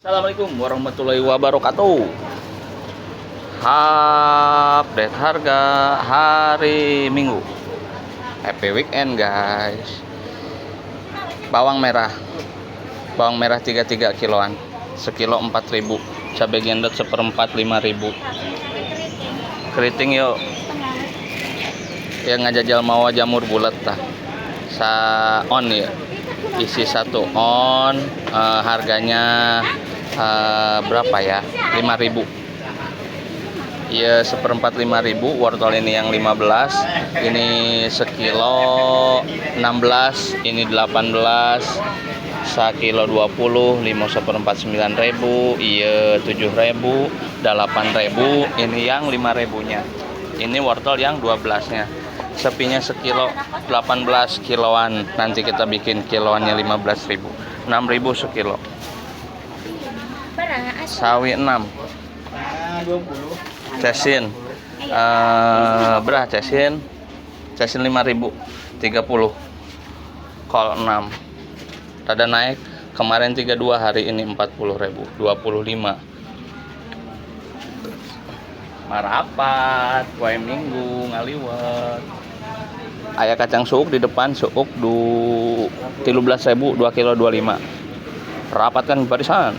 Assalamualaikum warahmatullahi wabarakatuh. Update harga hari Minggu. Happy weekend guys. Bawang merah 33 kiloan, sekilo 4.000. Cabai gendot seperempat 5.000. Keriting yuk. Yang ngajajal mau jamur bulat tah. On ya. Isi satu on, harganya berapa ya? 5.000. Iya, seperempat 5.000. Wortel ini yang 15, ini sekilo 16, ini 18, sekilo 20, 5 seperempat 9.000, iya 7.000, 8.000, ini yang 5.000-nya. Ini wortel yang 12-nya. Sepinya sekilo 18 kiloan. Nanti kita bikin kiloannya 15.000. 6.000 sekilo. Sawi 6. 20. Cesin. Berah cesin 5.000. 30. Kol 6. Rada naik. Kemarin 32, hari ini 40.000. 25. Marapat, kue minggu ngaliwat. Ayah kacang suuk di depan, suuk 13.000, 2 kilo 25. Rapat kan barisan.